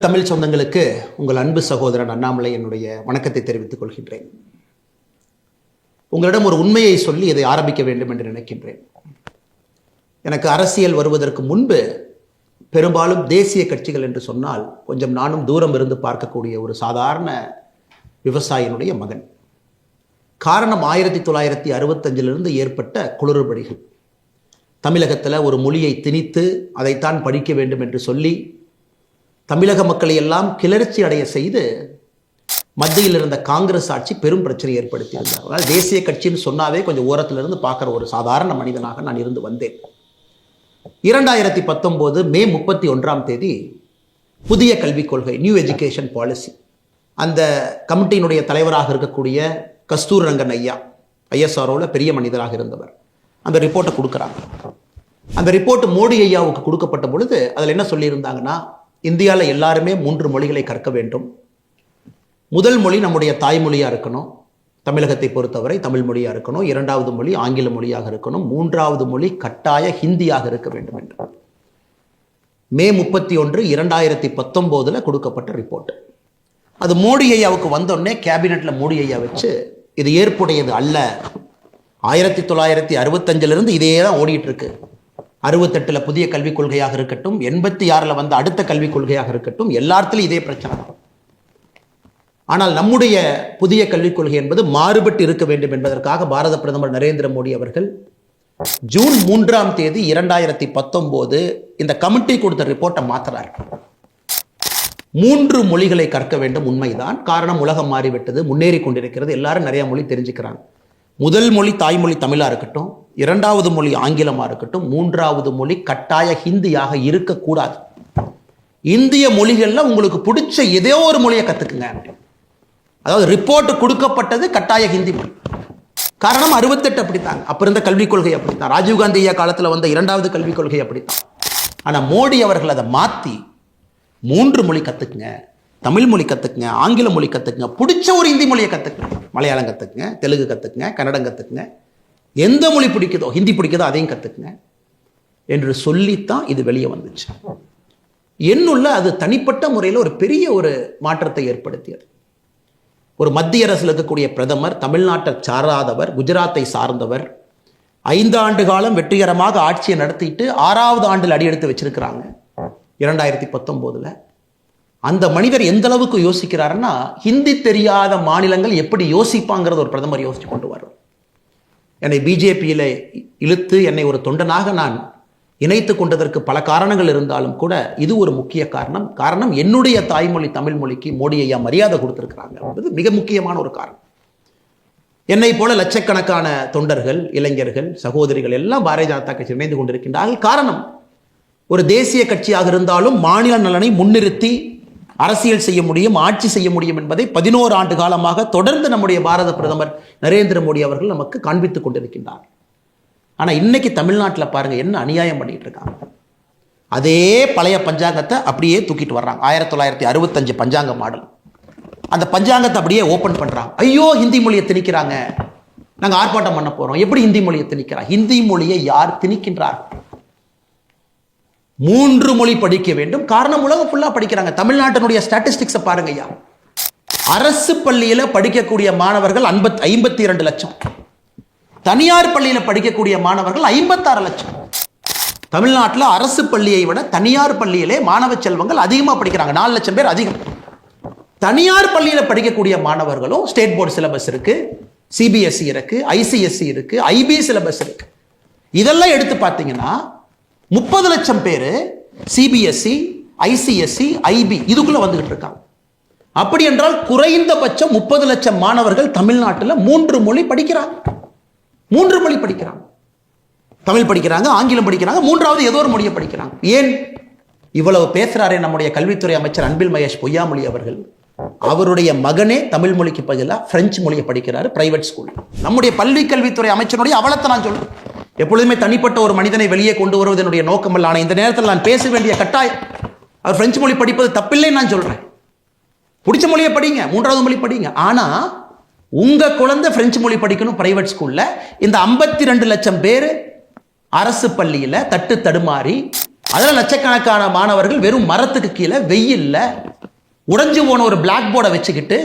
தமிழ் சொந்தங்களுக்கு உங்கள் அன்பு சகோதரன் அண்ணாமலை என்னுடைய வணக்கத்தை தெரிவித்துக் கொள்கின்றேன். உங்களிடம் ஒரு உண்மையை சொல்லி இதை ஆரம்பிக்க வேண்டும் என்று நினைக்கின்றேன். எனக்கு அரசியல் வருவதற்கு முன்பு பெரும்பாலும் தேசிய கட்சிகள் என்று சொன்னால் கொஞ்சம் நானும் தூரம் இருந்து பார்க்கக்கூடிய ஒரு சாதாரண விவசாயினுடைய மகன். காரணம் 1965 ஏற்பட்ட குளறுபடிகள். தமிழகத்தில் ஒரு மொழியை திணித்து அதைத்தான் படிக்க வேண்டும் என்று சொல்லி தமிழக மக்களை எல்லாம் கிளர்ச்சி அடைய செய்து மத்தியில் இருந்த காங்கிரஸ் ஆட்சி பெரும் பிரச்சனை ஏற்படுத்தியிருந்தார். அதனால் தேசிய கட்சின்னு சொன்னாவே கொஞ்சம் ஓரத்திலிருந்து பார்க்குற ஒரு சாதாரண மனிதனாக நான் இருந்து வந்தேன். 2019 மே 31 புதிய கல்விக் கொள்கை, நியூ எஜுகேஷன் பாலிசி, அந்த கமிட்டியினுடைய தலைவராக இருக்கக்கூடிய கஸ்தூர் ரங்கன் ஐயா, ஐஎஸ்ஆர்ஓவில் பெரிய மனிதராக இருந்தவர், அந்த ரிப்போர்ட்டை கொடுக்குறாங்க. அந்த ரிப்போர்ட் மோடி ஐயாவுக்கு கொடுக்கப்பட்ட பொழுது அதில் என்ன சொல்லியிருந்தாங்கன்னா, இந்தியாவில் எல்லாருமே 3 மொழிகளை கற்க வேண்டும். முதல் மொழி நம்முடைய தாய்மொழியாக இருக்கணும், தமிழகத்தை பொறுத்தவரை தமிழ் மொழியாக இருக்கணும். 2வது மொழி ஆங்கில மொழியாக இருக்கணும். 3வது மொழி கட்டாய ஹிந்தியாக இருக்க வேண்டும் என்று மே 31, 2019 கொடுக்கப்பட்ட ரிப்போர்ட். அது மோடி ஐயாவுக்கு வந்தோடனே கேபினெட்டில் மோடி ஐயா வச்சு இது ஏற்புடையது அல்ல, 1965 இதே தான் ஓடிட்டு இருக்கு, 68 புதிய கல்விக் கொள்கையாக இருக்கட்டும், 86 வந்த அடுத்த கல்விக் கொள்கையாக இருக்கட்டும், எல்லாத்திலும் இதே பிரச்சனை. ஆனால் நம்முடைய புதிய கல்விக் கொள்கை என்பது மாறுபட்டு இருக்க வேண்டும் என்பதற்காக பாரத பிரதமர் நரேந்திர மோடி அவர்கள் ஜூன் 3 2019 இந்த கமிட்டி கொடுத்த ரிப்போர்ட்டை மாத்துறார். 3 மொழிகளை கற்க வேண்டும், உண்மைதான். காரணம், உலகம் மாறிவிட்டது, முன்னேறி கொண்டிருக்கிறது, எல்லாரும் நிறைய மொழி தெரிஞ்சுக்கிறாங்க. முதல் மொழி தாய்மொழி தமிழாக இருக்கட்டும், 2வது மொழி ஆங்கிலமாக இருக்கட்டும், 3வது மொழி கட்டாய ஹிந்தியாக இருக்கக்கூடாது. இந்திய மொழிகளில் உங்களுக்கு பிடிச்ச ஏதோ ஒரு மொழியை கற்றுக்குங்க. அதாவது ரிப்போர்ட் கொடுக்கப்பட்டது கட்டாய ஹிந்தி மொழி. காரணம் 68 அப்படித்தாங்க, அப்போ இருந்த கல்விக் கொள்கை அப்படித்தான். ராஜீவ்காந்தி ஐயா காலத்தில் வந்த 2வது கல்விக் கொள்கை அப்படித்தான். ஆனால் மோடி அவர்கள் அதை மாற்றி 3 மொழி கற்றுக்குங்க, தமிழ் மொழி கற்றுக்குங்க, ஆங்கில மொழி கற்றுக்குங்க, பிடிச்ச ஒரு இந்தி மொழியை கற்றுக்குங்க, மலையாளம் கற்றுக்குங்க, தெலுங்கு கற்றுக்குங்க, கன்னடம் கற்றுக்குங்க, எந்த மொழி பிடிக்குதோ, ஹிந்தி பிடிக்குதோ அதையும் கற்றுக்குங்க என்று சொல்லித்தான் இது வெளியே வந்துச்சு. என்னுள்ள அது தனிப்பட்ட முறையில் ஒரு பெரிய ஒரு மாற்றத்தை ஏற்படுத்தியது. ஒரு மத்திய அரசில் இருக்கக்கூடிய பிரதமர், தமிழ்நாட்டை சாராதவர், குஜராத்தை சார்ந்தவர், 5 ஆண்டு காலம் வெற்றிகரமாக ஆட்சியை நடத்திட்டு 6வது ஆண்டில் அடியெடுத்து வச்சிருக்கிறாங்க 2019. அந்த மனிதர் எந்த அளவுக்கு யோசிக்கிறாருன்னா, ஹிந்தி தெரியாத மாநிலங்கள் எப்படி யோசிப்பாங்கிறது ஒரு பிரதமர் யோசிச்சு கொண்டு வர்றார். என்னை பிஜேபியில் இழுத்து என்னை ஒரு தொண்டனாக நான் இணைத்து கொண்டதற்கு பல காரணங்கள் இருந்தாலும் கூட இது ஒரு முக்கிய காரணம் என்னுடைய தாய்மொழி தமிழ் மொழிக்கு மோடி ஐயா மரியாதை கொடுத்திருக்கிறாங்க என்பது மிக முக்கியமான ஒரு காரணம். என்னை போல லட்சக்கணக்கான தொண்டர்கள், இளைஞர்கள், சகோதரிகள் எல்லாம் பாரதிய ஜனதா கட்சி இணைந்து கொண்டிருக்கின்றார்கள். காரணம், ஒரு தேசிய கட்சியாக இருந்தாலும் மாநில நலனை முன்னிறுத்தி அரசியல் செய்ய முடியும், ஆட்சி செய்ய முடியும் என்பதை 11 ஆண்டு காலமாக தொடர்ந்து நம்முடைய பாரத பிரதமர் நரேந்திர மோடி அவர்கள் நமக்கு காண்பித்துக் கொண்டிருக்கின்றார். ஆனால் இன்னைக்கு தமிழ்நாட்டில் பாருங்க என்ன அநியாயம் பண்ணிட்டு இருக்காங்க. அதே பழைய பஞ்சாங்கத்தை அப்படியே தூக்கிட்டு வர்றாங்க. 1965 பஞ்சாங்க மாடல், அந்த பஞ்சாங்கத்தை அப்படியே ஓபன் பண்றாங்க. ஐயோ, ஹிந்தி மொழியை திணிக்கிறாங்க, நாங்கள் ஆர்ப்பாட்டம் பண்ண போறோம். எப்படி ஹிந்தி மொழியை திணிக்கிறாங்க? ஹிந்தி மொழியை யார் திணிக்கின்றார்? 3 மொழி படிக்க வேண்டும். காரணம், உலகம் ஃபுல்லா படிக்கிறாங்க. தமிழ்நாட்டினுடைய ஸ்டாட்டிஸ்டிக்ஸை பாருங்க ஐயா. அரசு பள்ளியில் படிக்கக்கூடிய மாணவர்கள் 52 லட்சம், தனியார் பள்ளியில் படிக்கக்கூடிய மாணவர்கள் 56 லட்சம். தமிழ்நாட்டில் அரசு பள்ளியை விட தனியார் பள்ளியிலே மாணவ செல்வங்கள் அதிகமாக படிக்கிறாங்க, 4 லட்சம் பேர் அதிகம். தனியார் பள்ளியில் படிக்கக்கூடிய மாணவர்களும் ஸ்டேட் போர்டு சிலபஸ் இருக்கு, சிபிஎஸ்இ இருக்கு, ஐசிஎஸ்இ இருக்கு, ஐபி சிலபஸ் இருக்கு. இதெல்லாம் எடுத்து பார்த்தீங்கன்னா 30 லட்சம் பேர் சிபிஎஸ்இ, ஐசிஎஸ்இ, ஐபி இதுக்குள்ள வந்துகிட்டு இருக்காங்க. அப்படி என்றால் குறைந்தபட்சம் 30 லட்சம் மாணவர்கள் தமிழ்நாட்டில் 3 மொழி படிக்கிறாங்க. 3 மொழி படிக்கிறாங்க, தமிழ் படிக்கிறாங்க, ஆங்கிலம் படிக்கிறாங்க, 3வது ஏதோ ஒரு மொழியை படிக்கிறாங்க. ஏன் இவ்வளவு பேசுறாரே நம்முடைய கல்வித்துறை அமைச்சர் அன்பில் மகேஷ் பொய்யாமொழி அவர்கள், அவருடைய மகனே தமிழ் மொழிக்கு பதிலாக பிரெஞ்சு மொழியை படிக்கிறாரு பிரைவேட் ஸ்கூல். நம்முடைய பள்ளி கல்வித்துறை அமைச்சருடைய அவலத்தை நான் சொல்றேன். எப்பொழுதுமே தனிப்பட்ட ஒரு மனிதனை வெளியே கொண்டு வருவது என்னுடைய நோக்கம் அல்ல. ஆனால் இந்த நேரத்தில் நான் பேச வேண்டிய கட்டாயம், அவர் பிரெஞ்சு மொழி படிப்பது தப்பில்லை நான் சொல்றேன். பிடிச்ச மொழியை படிங்க, 3வது மொழி படிங்க. ஆனா உங்க குழந்தை பிரெஞ்சு மொழி படிக்கணும் பிரைவேட் ஸ்கூல்ல. இந்த 52 லட்சம் பேர் அரசு பள்ளியில தட்டு தடுமாறி அதில் லட்சக்கணக்கான மாணவர்கள் வெறும் மரத்துக்கு கீழே வெயில்ல உடைஞ்சு போன ஒரு பிளாக் போர்டை வச்சுக்கிட்டு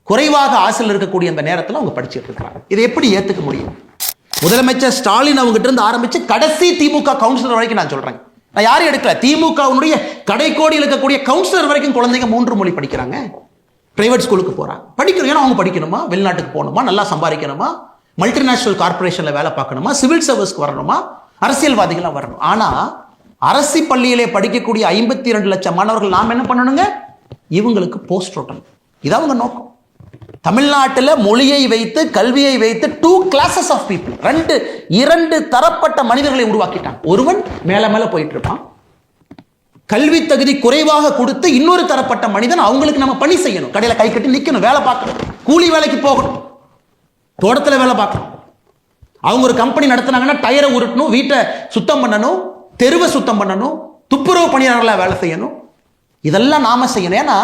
குறைவாக ஆசல் இருக்கக்கூடிய அந்த நேரத்தில் அவங்க படிச்சுட்டு இருக்காங்க. இதை எப்படி ஏற்றுக்க முடியும்? முதலமைச்சர் ஸ்டாலின் அவங்ககிட்ட இருந்து ஆரம்பிச்சு கடைசி திமுக கவுன்சிலர் வரைக்கும் நான் சொல்றேன். நான் யாரும் எடுக்கல. திமுகவுடைய கடைக்கோடியில் இருக்கக்கூடிய கவுன்சிலர் வரைக்கும் குழந்தைங்க 3 மொழி படிக்கிறாங்க. பிரைவேட் ஸ்கூலுக்கு போறாங்க, படிக்கணும். ஏன்னா அவங்க படிக்கணுமா, வெளிநாட்டுக்கு போகணுமா, நல்லா சம்பாதிக்கணுமா, மல்டிநேஷனல் கார்பரேஷன்ல வேலை பார்க்கணுமா, சிவில் சர்வீஸ்க்கு வரணுமா, அரசியல்வாதிகளாக வரணும். ஆனா அரசு பள்ளியிலே படிக்கக்கூடிய 52 லட்சம் மாணவர்கள் நாம் என்ன பண்ணணுங்க? இவங்களுக்கு போஸ்ட் ஓட்டணும். இது அவங்க நோக்கம். தமிழ்நாட்டில் மொழியை வைத்து கல்வியை வைத்து 2 கிளாஸஸ் ஆஃப் பீப்புள், 2 தரப்பட்ட மனிதர்களை உருவாக்கிட்டான். ஒருவன் மேல மேல போயிட்டு இருப்பான், கல்வி தகுதி குறைவாக கொடுத்து இன்னொரு தரப்பட்ட மனிதன் அவங்களுக்கு நம்ம பணி செய்யணும். கடையில கை கட்டி நிக்கணும், வேலை பார்க்கணும், கூலி வேலைக்கு போகணும், தோட்டத்தில் வேலை பார்க்கணும். அவங்க ஒரு கம்பெனி நடத்தினாங்கன்னா டயரை உருட்டணும், வீட்டை சுத்தம் பண்ணணும், தெருவை சுத்தம் பண்ணணும், துப்புரவு பணியாளர்களாக வேலை செய்யணும். இதெல்லாம் நாம செய்யணும். ஏன்னா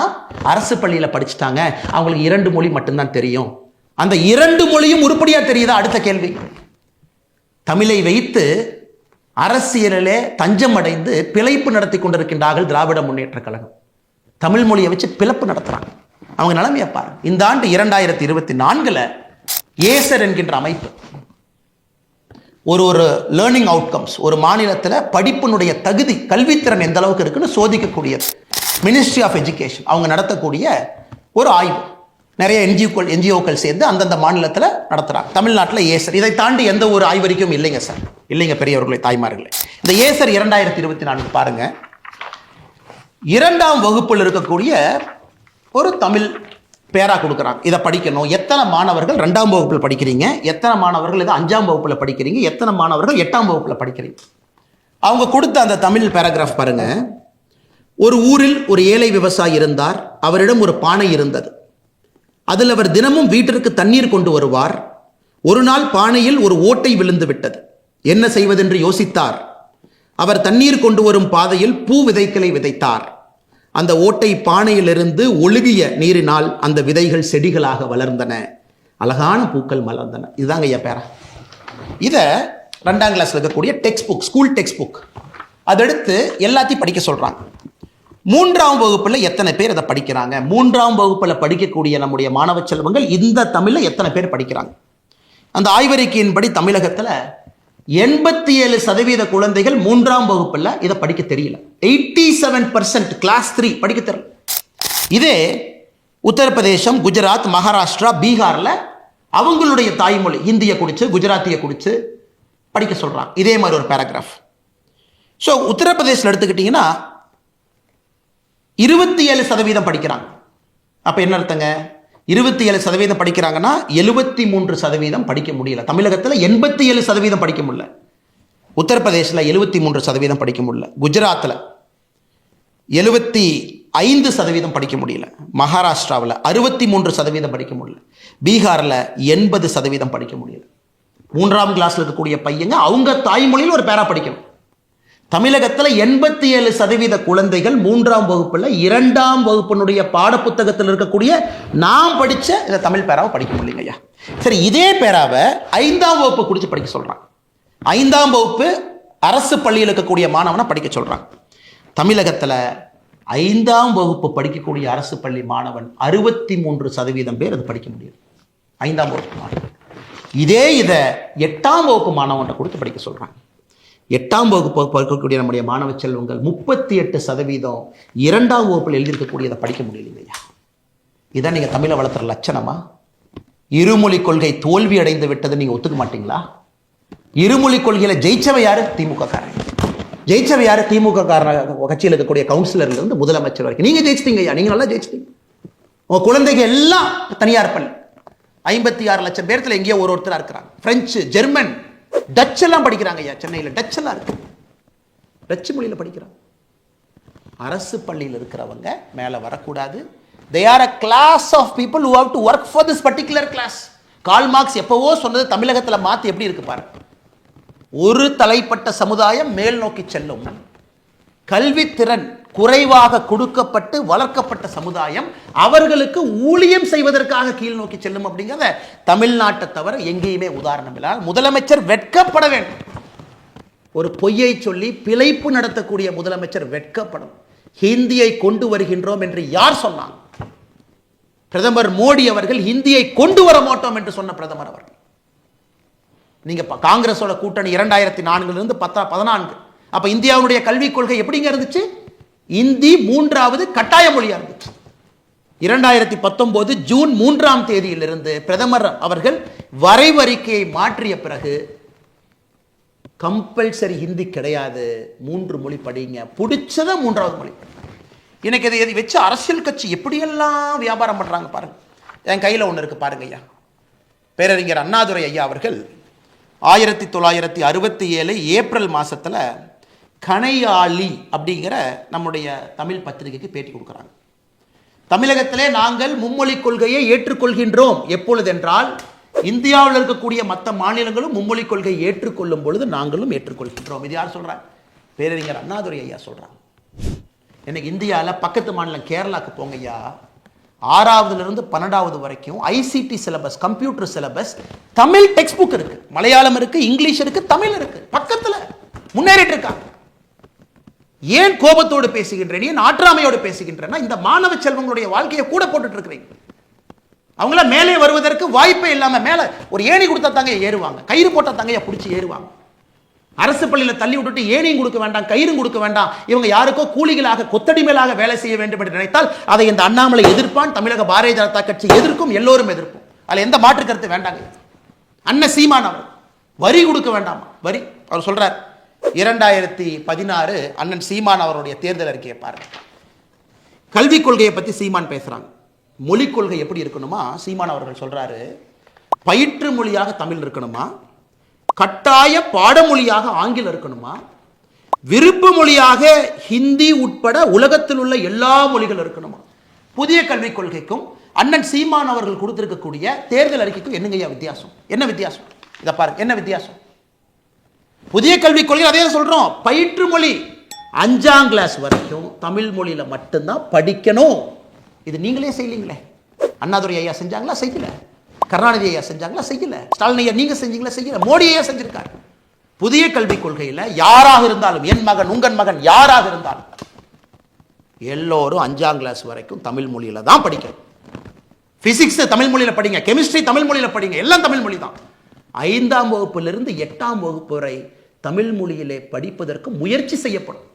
அரசு பள்ளியில் படிச்சுட்டாங்க, அவங்களுக்கு 2 மொழி மட்டும்தான் தெரியும். அந்த 2 மொழியும் உருப்படியா தெரியுதா? அடுத்த கேள்வி. தமிழை வைத்து அரசியலிலே தஞ்சம் அடைந்து பிழைப்பு நடத்தி கொண்டிருக்கின்றார்கள் திராவிட முன்னேற்ற கழகம். தமிழ் மொழியை வச்சு பிளப்பு நடத்துறாங்க. அவங்க நிலைமையை பாருங்க. இந்த ஆண்டு 2024 ஏசர் என்கின்ற அமைப்பு ஒரு லேர்னிங் அவுட்கம்ஸ், ஒரு மாநிலத்தில் படிப்பினுடைய தகுதி, கல்வித்திறன் எந்த அளவுக்கு இருக்குன்னு சோதிக்கக்கூடியது. மினிஸ்ட்ரி ஆஃப் எஜுகேஷன் அவங்க நடத்தக்கூடிய ஒரு ஆய்வு. நிறைய என்ஜிஓக்கள் சேர்ந்து அந்தந்த மாநிலத்தில் நடத்துகிறாங்க. தமிழ்நாட்டில் ஏசர். இதை தாண்டி எந்த ஒரு ஆய்வறிக்கையும் இல்லைங்க சார், இல்லைங்க பெரியவர்களே, தாய்மார்களே. இந்த ஏசர் 2024 பாருங்க. 2ஆம் வகுப்பில் இருக்கக்கூடிய ஒரு தமிழ் பேரா கொடுக்குறாங்க. இதை படிக்கணும். எத்தனை மாணவர்கள் 2ஆம் வகுப்பில் படிக்கிறீங்க, எத்தனை மாணவர்கள் இதை 5ஆம் வகுப்பில் படிக்கிறீங்க, எத்தனை மாணவர்கள் 8ஆம் வகுப்பில் படிக்கிறீங்க. அவங்க கொடுத்த அந்த தமிழ் பேராகிராஃப் பாருங்க. ஒரு ஊரில் ஒரு ஏழை விவசாயி இருந்தார். அவரிடம் ஒரு பானை இருந்தது. அதில் அவர் தினமும் வீட்டிற்கு தண்ணீர் கொண்டு வருவார். ஒரு நாள் பானையில் ஒரு ஓட்டை விழுந்து விட்டது. என்ன செய்வதென்று யோசித்தார். அவர் தண்ணீர் கொண்டு வரும் பாதையில் பூ விதைகளை விதைத்தார். அந்த ஓட்டை பானையிலிருந்து ஒழுகிய நீரினால் அந்த விதைகள் செடிகளாக வளர்ந்தன, அழகான பூக்கள் மலர்ந்தன. இதுதாங்க ஐயா பேரா. இதை 2ஆம் கிளாஸ்ல இருக்கக்கூடிய text book, school text book, அதெடுத்து எல்லாத்தையும் படிக்க சொல்றாங்க. 3ஆம் வகுப்புல எத்தனை பேர் அதை படிக்கிறாங்க? 3ஆம் வகுப்புல படிக்கக்கூடிய நம்முடைய மாணவ செல்வங்கள் இந்த தமிழ்ல எத்தனை பேர் படிக்கிறாங்க? அந்த ஆய்வறிக்கையின்படி தமிழகத்துல 87% குழந்தைகள் 3ஆம் வகுப்புல இதை படிக்க தெரியல. 87% கிளாஸ் 3 படிக்க தெரியல. இதே உத்தரப்பிரதேசம், குஜராத், மகாராஷ்டிரா, பீகார்ல அவங்களுடைய தாய்மொழி ஹிந்தியை குடிச்சு, குஜராத்தியை குடிச்சு படிக்க சொல்றாங்க. இதே மாதிரி ஒரு பேராகிராஃப். ஸோ உத்தரப்பிரதேசில் எடுத்துக்கிட்டீங்கன்னா 27% படிக்கிறாங்க. அப்ப என்ன அர்த்தங்க? 27% படிக்கிறாங்கன்னா 73% படிக்க முடியல. தமிழகத்தில் 87% படிக்க முடியல. உத்தரப்பிரதேசில் 73% படிக்க முடியல. குஜராத்தில் 75% படிக்க முடியல. மகாராஷ்டிராவில் 63% படிக்க முடியல. பீகாரில் 80% படிக்க முடியல. 3ஆம் கிளாஸ்ல இருக்கக்கூடிய பையங்க அவங்க தாய்மொழியில் ஒரு பேரா படிக்கணும். தமிழகத்தில் 87% குழந்தைகள் 3ஆம் வகுப்புல 2ஆம் வகுப்பினுடைய பாடப்புத்தகத்தில் இருக்கக்கூடிய நாம் படிச்ச இந்த தமிழ் பேராவை படிக்க முடியலைங்க ஐயா. சரி, இதே பேராவை 5ஆம் வகுப்பு குடிச்சு படிக்க சொல்றாங்க. 5ஆம் வகுப்பு அரசு பள்ளியில் இருக்கக்கூடிய மாணவனை படிக்க சொல்றாங்க. தமிழகத்தில் 5ஆம் வகுப்பு படிக்கக்கூடிய அரசு பள்ளி மாணவன் 63% பேர் அது படிக்க முடியும். 5ஆம் வகுப்பு மாணவன். இதை 8ஆம் வகுப்பு மாணவன் கொடுத்து படிக்க சொல்றாங்க. 8ஆம் வகுப்பு படிக்கக்கூடிய நம்முடைய மாணவ செல்வங்கள் 38% 2ஆம் வகுப்பில் எழுதியிருக்கக்கூடியதை படிக்க முடியலைங்கய்யா. இதான் நீங்க தமிழை வளர்த்துற லட்சணமா? இருமொழி கொள்கை தோல்வி அடைந்து விட்டது நீங்க ஒத்துக்க மாட்டீங்களா? இருமொழி கொள்கையில ஜெயிச்சவை யாரு? திமுக காரன். ஜெயிச்சவை யாரு? திமுக கட்சியில் இருக்கக்கூடிய கவுன்சிலர்ல இருந்து முதலமைச்சர் வரைக்கும் நீங்க ஜெயிச்சிட்டீங்க ஐயா. நீங்க நல்லா ஜெயிச்சிட்டீங்க. உங்க குழந்தைகள் எல்லாம் தனியார் பள்ளி 56 லட்சம் பேர்த்துல எங்கேயோ ஒருத்தரா இருக்கிறாங்க. பிரெஞ்சு, ஜெர்மன், டச் எல்லாம் படிக்கிறாங்க ஐயா. சென்னையில் டச் எல்லாம் இருக்கு. டச்சு மொழியில் படிக்கிறாங்க. அரசு பள்ளியில் இருக்கிறவங்க மேல வரக்கூடாது. they are a class of people who have to work for this particular class. Karl Marx எப்பவோ சொன்னது தமிழகத்தில் மாத்தி எப்படி இருக்கு பாருங்க. ஒரு தலைப்பட்ட சமுதாயம் மேல் நோக்கி செல்லும், கல்வித்திறன் குறைவாக கொடுக்கப்பட்டு வளர்க்கப்பட்ட சமுதாயம் அவர்களுக்கு ஊழியம் செய்வதற்காக கீழ் நோக்கி செல்லும் அப்படிங்கிறத தமிழ்நாட்டை தவிர எங்கேயுமே உதாரணம் இல்லை. முதலமைச்சர் வெட்கப்பட வேண்டும். ஒரு பொய்யை சொல்லி பிழைப்பு நடத்தக்கூடிய முதலமைச்சர் வெட்கப்படும். ஹிந்தியை கொண்டு வருகின்றோம் என்று யார் சொன்னாங்க? பிரதமர் மோடி அவர்கள் ஹிந்தியை கொண்டு வர மாட்டோம் என்று சொன்ன பிரதமர் அவர்கள். நீங்க காங்கிரஸோட கூட்டணி 2004 14, அப்ப இந்தியாவுடைய கல்விக் கொள்கை எப்படிங்க இருந்துச்சு? இந்தி 3வது கட்டாய மொழியா இருந்துச்சு. 2019 ஜூன் 3ஆம் தேதியிலிருந்து பிரதமர் அவர்கள் வரைவறிக்கையை மாற்றிய பிறகு கம்பல்சரி ஹிந்தி கிடையாது, 3 மொழி படிங்க, பிடிச்சத 3வது மொழி. எனக்கு இதை வச்சு அரசியல் கட்சி எப்படியெல்லாம் வியாபாரம் பண்றாங்க பாருங்க. என் கையில் ஒன்று இருக்கு பாருங்க ஐயா. பேரறிஞர் அண்ணாதுரை ஐயா அவர்கள் 1967 ஏப்ரல் மாசத்துல கணையாளி அப்படிங்கிற நம்முடைய தமிழ் பத்திரிகைக்கு பேட்டி கொடுக்குறாங்க. தமிழகத்திலே நாங்கள் மும்மொழி கொள்கையை ஏற்றுக்கொள்கின்றோம். எப்பொழுது என்றால் இந்தியாவில் இருக்கக்கூடிய மற்ற மாநிலங்களும் மும்மொழி கொள்கையை ஏற்றுக்கொள்ளும் பொழுது நாங்களும் ஏற்றுக்கொள்கின்றோம். இது யார் சொல்றாங்க? பேரறிஞர் அண்ணாதுரை ஐயா சொல்றாங்க. இன்னைக்கு இந்தியாவில் பக்கத்து மாநிலம் கேரளாக்கு போங்க ஐயா, 6வதுலேருந்து 12வது வரைக்கும் ICT syllabus, computer syllabus, Tamil text book இருக்கு, மலையாளம் இருக்கு, இங்கிலீஷ் இருக்கு, தமிழ் இருக்கு, பக்கத்தில் முன்னேறிட்டு இருக்காங்க. ஏன் கோபத்தோடு பேசுகின்றேன், ஏன் ஆற்றாமையோடு பேசுகின்றேன்னா இந்த மாணவ செல்வங்களுடைய வாழ்க்கையை கூட போட்டுட்டு இருக்கிறீங்க. அவங்கள மேலே வருவதற்கு வாய்ப்பே இல்லாம மேல ஒரு ஏணி கொடுத்தா தாங்க ஏறுவாங்க, கயிறு போட்டா தாங்க பிடிச்சி ஏறுவாங்க. அரசு பள்ளியில் தள்ளி விட்டுட்டு ஏணியும் கொடுக்க வேண்டாம், கயிறும் கொடுக்க வேண்டாம், இவங்க யாருக்கோ கூலிகளாக கொத்தடிமைகளாக வேலை செய்ய வேண்டும் என்று நினைத்தால் அதை இந்த அண்ணாமலை எதிர்ப்பான், தமிழக பாரதிய ஜனதா கட்சி எதிர்க்கும், எல்லோரும் எதிர்ப்போம். அதில் எந்த மாற்று கருத்து வேண்டாங்க. அண்ணன் சீமான் அவர் வரி கொடுக்க வேண்டாமா? வரி அவர் சொல்றார். 2016 அண்ணன் சீமான் அவருடைய தேர்தல் அறிக்கையை பாருங்க. கல்விக் கொள்கையை பத்தி சீமான் பேசுறாங்க. மொழிக் கொள்கை எப்படி இருக்கணுமா? சீமான் அவர்கள் சொல்றாரு, பயிற்று மொழியாக தமிழ் இருக்கணுமா, கட்டாய பாடமொழியாக ஆங்கிலம் இருக்கணுமா, விருப்ப மொழியாக ஹிந்தி உட்பட உலகத்தில் உள்ள எல்லா மொழிகள் இருக்கணுமா. புதிய கல்விக் கொள்கைக்கும் அண்ணன் சீமான் அவர்கள் கொடுத்திருக்கக்கூடிய தேர்தல் அறிக்கைக்கும் என்னங்கய்யா வித்தியாசம்? என்ன வித்தியாசம்? இதை பாருங்க, என்ன வித்தியாசம்? புதிய கல்விக் கொள்கை அதே சொல்றோம், பயிற்று மொழி 5ஆம் கிளாஸ் வரைக்கும் தமிழ் மொழியில மட்டும்தான் படிக்கணும். இது நீங்களே செய்யலீங்களே. அண்ணாதுரை ஐயா செஞ்சாங்களா? செய்யல. கருணாநிதி ஐயா செஞ்சாங்களா? செய்யல. ஸ்டாலின் ஐயா நீங்க செஞ்சீங்களா? செய்யல. மோடி ஐயா செஞ்சிருக்காரு. புதிய கல்விக் கொள்கையில் யாராக இருந்தாலும், என் மகன் உங்கள் மகன் யாராக இருந்தாலும் எல்லோரும் 5ஆம் கிளாஸ் வரைக்கும் தமிழ் மொழியில தான் படிக்கணும். பிசிக்ஸ் தமிழ் மொழியில படிங்க, கெமிஸ்ட்ரி தமிழ் மொழியில படிங்க, எல்லாம் தமிழ் மொழி தான். 5ஆம் வகுப்பிலிருந்து 8ஆம் வகுப்பு வரை தமிழ் மொழியிலே படிப்பதற்கு முயற்சி செய்யப்படும்.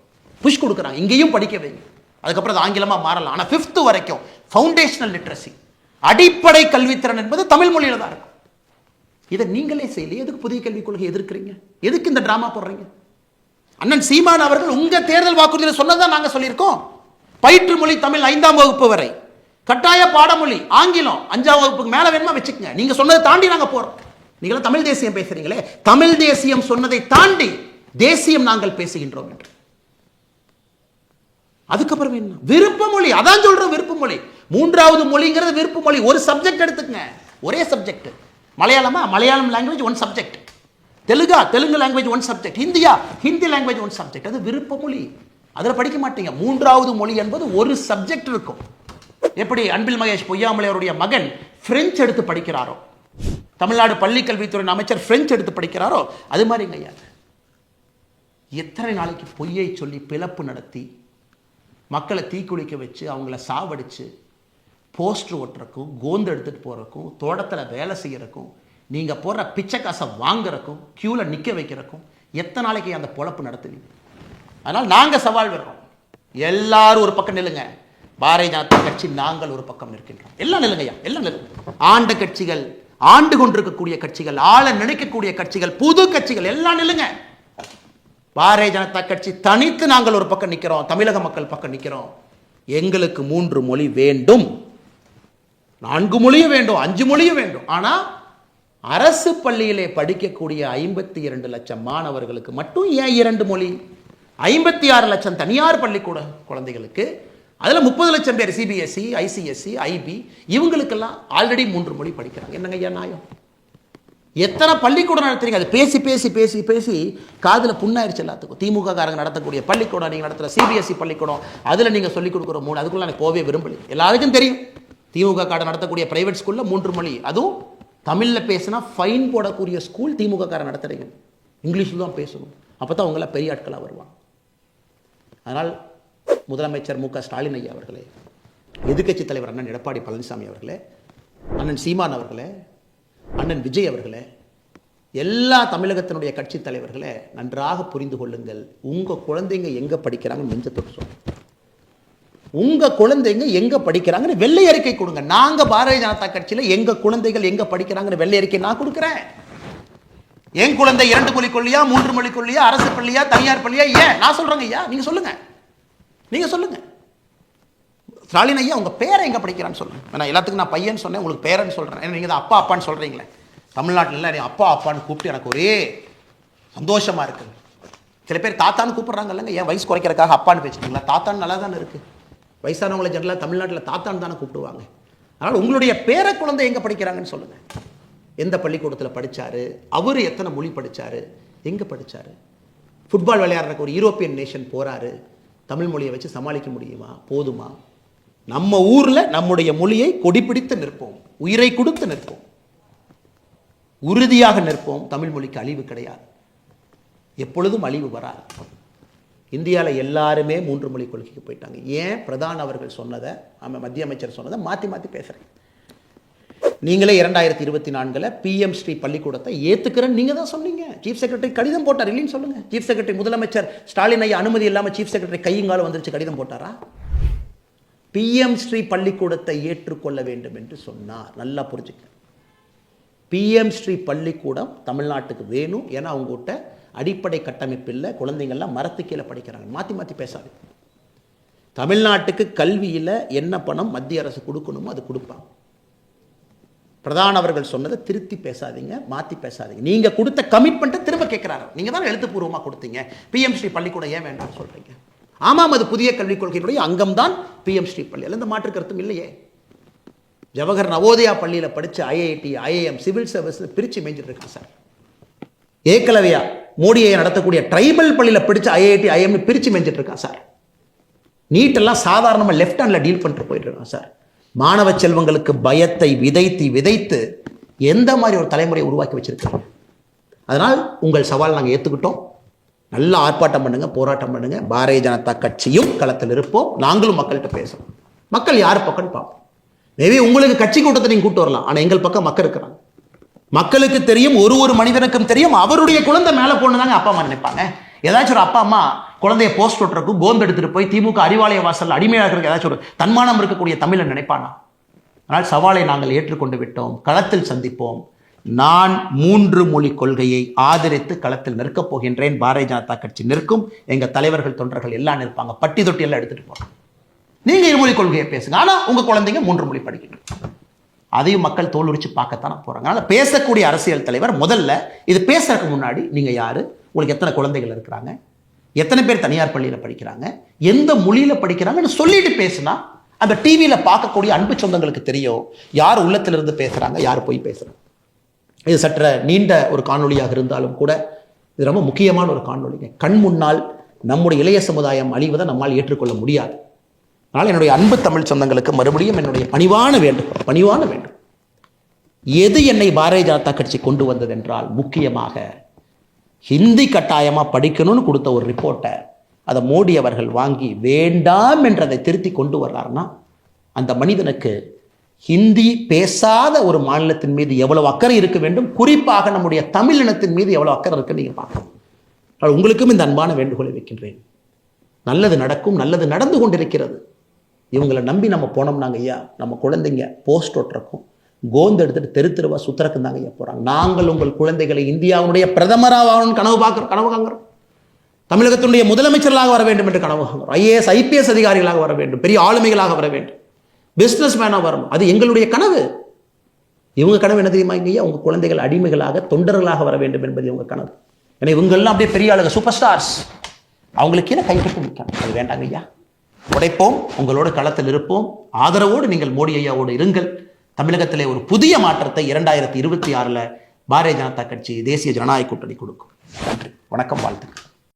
புஷ் கொடுக்குறாங்க, இங்கேயும் படிக்க வைங்க. அதுக்கப்புறம் அது ஆங்கிலமா மாறலாம். ஆனால் 5th வரைக்கும் ஃபவுண்டேஷனல் லிட்ரஸி, அடிப்படை கல்வித்திறன் என்பது தமிழ் மொழியில தான் இருக்கும். இதை நீங்களே செய்யல. எதுக்கு புதிய கல்விக் கொள்கை எதிர்க்கிறீங்க? எதுக்கு இந்த டிராமா போடுறீங்க? அண்ணன் சீமான் அவர்கள் உங்க தேர்தல் வாக்குறுதியில் சொன்னதான் நாங்க சொல்லியிருக்கோம். பயிற்று மொழி தமிழ் 5ஆம் வகுப்பு வரை, கட்டாய பாடமொழி ஆங்கிலம் 5ஆம் வகுப்புக்கு மேல வேணுமா வச்சுக்கங்க. நீங்க சொன்னதை தாண்டி நாங்க போறோம். நீங்களும் தமிழ் தேசியம் பேசுறீங்களே, தமிழ் தேசியம் சொன்னதை தாண்டி தேசியம் நாங்கள் பேசுகின்றோம் என்று. அதுக்கப்புறம் என்ன? விருப்ப மொழி, அதான் சொல்றோம் விருப்ப மொழி. 3வது மொழிங்கிறது விருப்ப மொழி. ஒரு சப்ஜெக்ட் எடுத்துக்கங்க, ஒரே சப்ஜெக்ட். மலையாளமா, மலையாளம் லாங்குவேஜ் 1 சப்ஜெக்ட். தெலுங்கா, தெலுங்கு லாங்குவேஜ் 1 சப்ஜெக்ட். ஹிந்தியா, ஹிந்தி லாங்குவேஜ் 1 சப்ஜெக்ட். அது விருப்ப மொழி. அதில் படிக்க மாட்டீங்க. 3வது மொழி என்பது ஒரு சப்ஜெக்ட் இருக்கும். எப்படி அன்பில் மகேஷ் பொய்யாமலை அவருடைய மகன் பிரெஞ்சு எடுத்து படிக்கிறாரோ, தமிழ்நாடு பள்ளி கல்வித்துறை அமைச்சர் பிரெஞ்சு எடுத்து படிக்கிறாரோ, அது மாதிரிங்க ஐயா. எத்தனை நாளைக்கு பொய்யை சொல்லி பிளப்பு நடத்தி மக்களை தீக்குளிக்க வச்சு அவங்கள சாவடிச்சு போஸ்டர் ஓட்டுறக்கும், கோந்து எடுத்துட்டு போறக்கும், தோட்டத்தில் வேலை செய்யறக்கும், நீங்க போடுற பிச்சை காசை வாங்குறக்கும், கியூல நிக்க வைக்கிறக்கும் எத்தனை நாளைக்கு அந்த பொழப்பு நடத்துவீங்க? அதனால் நாங்க சவால் விடுறோம். எல்லாரும் ஒரு பக்கம் நில்லுங்க. பாரதிய ஜனதா கட்சி நாங்கள் ஒரு பக்கம் நிற்கின்றோம். எல்லாம் நில்லுங்கய்யா, எல்லாம் நில்லுங்க. ஆண்ட கட்சிகள், ஆண்டு கொண்டிருக்கக்கூடிய கட்சிகள், ஆள நினைக்கக்கூடிய கட்சிகள், புது கட்சிகள் எல்லாம் நில்லுங்க. பாரதிய ஜனதா கட்சி தனித்து நாங்கள் ஒரு பக்கம் நிற்கிறோம், தமிழக மக்கள் பக்கம் நிற்கிறோம். எங்களுக்கு 3 மொழி வேண்டும், 4 மொழியும் வேண்டும், 5 மொழியும் வேண்டும். ஆனா அரசு பள்ளியிலே படிக்கக்கூடிய 52 லட்சம் மாணவர்களுக்கு மட்டும் ஏன் 2 மொழி? 56 லட்சம் தனியார் பள்ளிக்கூட குழந்தைகளுக்கு, அதுல 30 லட்சம் பேர் சிபிஎஸ்இ, ஐசிஎஸ்இ, ஐபி, இவங்களுக்கெல்லாம் ஆல்ரெடி 3 மொழி படிக்கிறாங்க. என்னங்க ஐயா நியாயம்? எத்தனை பள்ளிக்கூடம் நடத்துறீங்க? அது பேசி பேசி பேசி பேசி காதுல புண்ணாயிருச்சு எல்லாத்துக்கும். திமுக காரங்க நடத்தக்கூடிய பள்ளிக்கூடம், நீங்க நடத்துற சிபிஎஸ்இ பள்ளிக்கூடம், அதுல நீங்க சொல்லிக் கொடுக்குற 3, அதுக்குள்ள எனக்கு போவே விரும்பல. எல்லாருக்கும் தெரியும் திமுக காரன் நடத்தக்கூடிய பிரைவேட் ஸ்கூல்ல 3 மொழி, அதுவும் தமிழ்ல பேசினா ஃபைன் போடக்கூடிய ஸ்கூல் திமுக காரன் நடத்துறீங்க. இங்கிலீஷ்ல தான் பேசணும், அப்பதான் உங்களை பெரிய ஆட்களா வருவாங்க. அதனால் முதலமைச்சர் மு.க.ஸ்டாலின் ஐயா அவர்களே, எதிர்க்கட்சி தலைவர் அண்ணன் எடப்பாடி பழனிசாமி அவர்களே, அண்ணன் சீமான் அவர்களே, அண்ணன் விஜய் அவர்களே, எல்லா தமிழகத்தினுடைய கட்சி தலைவர்களே, நன்றாக புரிந்து கொள்ளுங்கள். உங்க குழந்தைங்க எங்க படிக்கிறாங்கன்னு நெஞ்ச தொட்டு சொல்லுங்க. உங்க குழந்தைங்க எங்க படிக்கிறாங்கன்னு வெள்ளை அறிக்கை கொடுங்க. நாங்க பாரதிய ஜனதா கட்சியில எங்க குழந்தைகள் எங்க படிக்கிறாங்கன்னு வெள்ளை அறிக்கை நான் கொடுக்கிறேன். என் குழந்தை 2 மொழி கொள்ளியா, 3 மொழி கொள்ளியா, அரசு பள்ளியா, தனியார் பள்ளியா, ஏன் நான் சொல்றேங்க ஐயா, நீங்க சொல்லுங்க. நீங்க சொல்லுங்க. ஸ்டாலின் ஐயா உங்க பேரை எங்க படிக்கிறான்னு சொல்லுங்க. நான் எல்லாத்துக்கும் நான் பையன் சொன்னேன், உங்களுக்கு பேரன்னு சொல்றேன். ஏன்னா நீங்க தான் அப்பா அப்பான்னு சொல்றீங்களே. தமிழ்நாட்டில் நீ அப்பா அப்பான்னு கூப்பிட்டு எனக்கு ஒரே சந்தோஷமா இருக்கு. சில பேர் தாத்தான்னு கூப்பிடுறாங்க இல்லைங்க, ஏன் வயசு குறைக்கிறதுக்காக அப்பான்னு பேசுறீங்களா? தாத்தான்னு நல்லா தானே இருக்கு. வயசானவங்களை ஜெனரலாக தமிழ்நாட்டில் தாத்தான்னு தானே கூப்பிடுவாங்க. அதனால் உங்களுடைய பேர குழந்தை எங்கே படிக்கிறாங்கன்னு சொல்லுங்கள். எந்த பள்ளிக்கூடத்தில் படித்தார், அவர் எத்தனை மொழி படித்தார், எங்கே படித்தார்? ஃபுட்பால் விளையாடுறக்கு ஒரு யூரோப்பியன் நேஷன் போகிறாரு, தமிழ் மொழியை வச்சு சமாளிக்க முடியுமா? போதுமா? நம்ம ஊரில் நம்முடைய மொழியை கொடிப்பிடித்து நிற்போம், உயிரை கொடுத்து நிற்போம், உறுதியாக நிற்போம். தமிழ் மொழிக்கு அழிவு கிடையாது, எப்பொழுதும் அழிவு வராது. இந்தியாவில் எல்லாருமே 3 மொழி கொள்கைக்கு போயிட்டாங்க. ஏன்? பிரதான் அவர்கள் சொன்னதை, மத்திய அமைச்சர் சொன்னதை மாற்றி மாற்றி பேசுகிறேன். நீங்களே 2024 PM ஸ்ரீ பள்ளிக்கூடத்தை ஏற்றுக்கிறேன்னு நீங்கள் தான் சொன்னீங்க. சீஃப் செக்ரட்டரி கடிதம் போட்டார், இல்லைன்னு சொல்லுங்கள். சீஃப் செக்ரட்டரி முதலமைச்சர் ஸ்டாலின் ஐயா அனுமதி இல்லாமல் சீஃப் செக்ரட்டரி கையங்காலம் வந்துருச்சு, கடிதம் போட்டாரா? PM ஸ்ரீ பள்ளிக்கூடத்தை ஏற்றுக்கொள்ள வேண்டும் என்று சொன்னார். நல்லா புரிஞ்சுக்க. PM ஸ்ரீ பள்ளிக்கூடம் தமிழ்நாட்டுக்கு வேணும். ஏன்னா அவங்ககிட்ட அடிப்படை கட்டமைப்பு இல்லை, குழந்தைங்கள்லாம் மரத்து கீழே படிக்கிறாங்க. மாற்றி மாற்றி பேசாது. தமிழ்நாட்டுக்கு கல்வியில் என்ன பணம் மத்திய அரசு கொடுக்கணுமோ அது கொடுப்பாங்க. பிரதான் அவர்கள் சொன்னதை திருத்தி பேசாதீங்க, மாற்றி பேசாதீங்க. நீங்கள் கொடுத்த கமிட்மெண்ட்டை திரும்ப கேட்குறாரு. நீங்கள் தான் எழுத்துப்பூர்வமாக கொடுத்தீங்க. PM ஸ்ரீ பள்ளிக்கூடம் ஏன் வேண்டாம்னு சொல்கிறீங்க? ஆமாம், அது புதிய கல்விக் கொள்கையினுடைய அங்கம்தான் PM ஸ்ரீ பள்ளி. அதில் எந்த மாற்று கருத்தும் இல்லையே. ஜவஹர் நவோதயா பள்ளியில் படித்த IIT, IIM, சிவில் சர்வீஸ் பிரித்து மேய்ஞ்சிட்டு இருக்கான் சார். ஏகலவ்யா மோடியை நடத்தக்கூடிய ட்ரைபல் பள்ளியில் படித்த IIT, IIM பிரித்து மேய்ஞ்சிட்டு இருக்கான் சார். நீட்டெல்லாம் சாதாரணமாக லெஃப்ட் ஹேண்டில் டீல் பண்ணிட்டு போயிட்டு இருக்கான் சார். மாணவ செல்வங்களுக்கு பயத்தை விதைத்து விதைத்து எந்த மாதிரி ஒரு தலைமுறையை உருவாக்கி வச்சிருக்காங்க. அதனால் உங்கள் சவால் நாங்கள் ஏற்றுக்கிட்டோம். நல்ல ஆர்ப்பாட்டம் பண்ணுங்க, போராட்டம் பண்ணுங்க. பாரதிய ஜனதா கட்சியும் களத்தில் இருப்போம். நாங்களும் மக்கள்கிட்ட பேசுவோம். மக்கள் யார் பக்கம்னு பார்ப்போம். மேபி உங்களுக்கு கட்சி கூட்டத்தை நீங்கள் கூட்டு வரலாம், ஆனால் எங்கள் பக்கம் மக்கள் இருக்கிறாங்க. மக்களுக்கு தெரியும், ஒரு மனிதனுக்கும் தெரியும், அவருடைய குழந்தை மேலே போனதாங்க அப்பா அம்மா நினைப்பாங்க. ஏதாச்சும் ஒரு அப்பா அம்மா குழந்தைய போஸ்ட் ஒட்டுறக்கும் கோந்து எடுத்துட்டு போய் திமுக அறிவாலய வாசல் அடிமையாக இருக்க ஏதாச்சும் ஒரு தன்மானம் இருக்கக்கூடிய தமிழன் நினைப்பானா? ஆனால் சவாலை நாங்கள் ஏற்றுக்கொண்டு விட்டோம். களத்தில் சந்திப்போம். நான் 3 மொழி கொள்கையை ஆதரித்து களத்தில் நிற்கப் போகின்றேன். பாரதிய ஜனதா கட்சி நிற்கும். எங்க தலைவர்கள் தொண்டர்கள் எல்லாம் நிற்பாங்க. பட்டி தொட்டி எல்லாம் எடுத்துட்டு போறோம். நீங்க 2 மொழி கொள்கையை பேசுங்க, ஆனா உங்க குழந்தைங்க 3 மொழி படிக்கணும். அதையும் மக்கள் தோல் உரிச்சு பார்க்கத்தானே போறாங்க. அதனால பேசக்கூடிய அரசியல் தலைவர் முதல்ல இது பேசுறதுக்கு முன்னாடி நீங்க யாரு, உங்களுக்கு எத்தனை குழந்தைகள் இருக்கிறாங்க, எத்தனை பேர் தனியார் பள்ளியில் படிக்கிறாங்க, எந்த மொழியில் படிக்கிறாங்கன்னு சொல்லிட்டு பேசுனா அந்த டிவியில் பார்க்கக்கூடிய அன்பு சொந்தங்களுக்கு தெரியும் யார் உள்ளத்திலிருந்து பேசுறாங்க, யார் போய் பேசுறாங்க. இது சற்ற நீண்ட ஒரு காணொலியாக இருந்தாலும் கூட இது ரொம்ப முக்கியமான ஒரு காணொலிங்க. கண் முன்னால் நம்முடைய இளைய சமுதாயம் அழிவதை நம்மால் ஏற்றுக்கொள்ள முடியாது. அதனால் என்னுடைய அன்பு தமிழ் சொந்தங்களுக்கு மறுபடியும் என்னுடைய பணிவான வேண்டும். எது என்னை பாரதிய ஜனதா கட்சி கொண்டு வந்தது என்றால், முக்கியமாக ஹிந்தி கட்டாயமாக படிக்கணும்னு கொடுத்த ஒரு ரிப்போர்ட்டை அதை மோடி அவர்கள் வாங்கி வேண்டாம் என்றதை திருத்தி கொண்டு வர்றாருன்னா, அந்த மனிதனுக்கு ஹிந்தி பேசாத ஒரு மாநிலத்தின் மீது எவ்வளவு அக்கறை இருக்க வேண்டும், குறிப்பாக நம்முடைய தமிழ் இனத்தின் மீது எவ்வளவு அக்கறை இருக்குன்னு நீங்கள் பார்க்கணும். உங்களுக்கும் இந்த அன்பான வேண்டுகோளை வைக்கின்றேன். நல்லது நடக்கும், நல்லது நடந்து கொண்டிருக்கிறது. இவங்களை நம்பி நம்ம போனோம்னாங்க ஐயா, நம்ம குழந்தைங்க போஸ்ட் ஒட்டுறக்கும் கோந்து எடுத்துட்டு தெருவா சுத்தரக்கும் தாங்க ஐயா போறாங்க. நாங்கள் உங்கள் குழந்தைகளை இந்தியாவுடைய பிரதமராக கனவு காண்கிறோம். தமிழகத்தினுடைய முதலமைச்சர்களாக வர வேண்டும் என்று கனவு காண்கிறோம். IAS, IPS அதிகாரிகளாக வர வேண்டும், பெரிய ஆளுமைகளாக வர வேண்டும், பிசினஸ் மேனாக வரணும். அது எங்களுடைய கனவு. இவங்க கனவு என்ன தெரியுமா ஐயா? உங்க குழந்தைகள் அடிமைகளாக தொண்டர்களாக வர வேண்டும் என்பது இவங்க கனவு. ஏன்னா இவங்கெல்லாம் அப்படியே பெரிய ஆளுங்க, சூப்பர் ஸ்டார்ஸ். அவங்களுக்கு கீழே கைகட்டி நிற்கணும். அது வேண்டாங்க ஐயா. உடைப்போம், உங்களோடு களத்தில் இருப்போம். ஆதரவோடு நீங்கள் மோடி ஐயாவோடு இருங்கள். தமிழகத்திலே ஒரு புதிய மாற்றத்தை 2026 பாரதிய ஜனதா கட்சி தேசிய ஜனநாயக கூட்டணி கொடுக்கும். நன்றி, வணக்கம், வாழ்த்துக்கள்.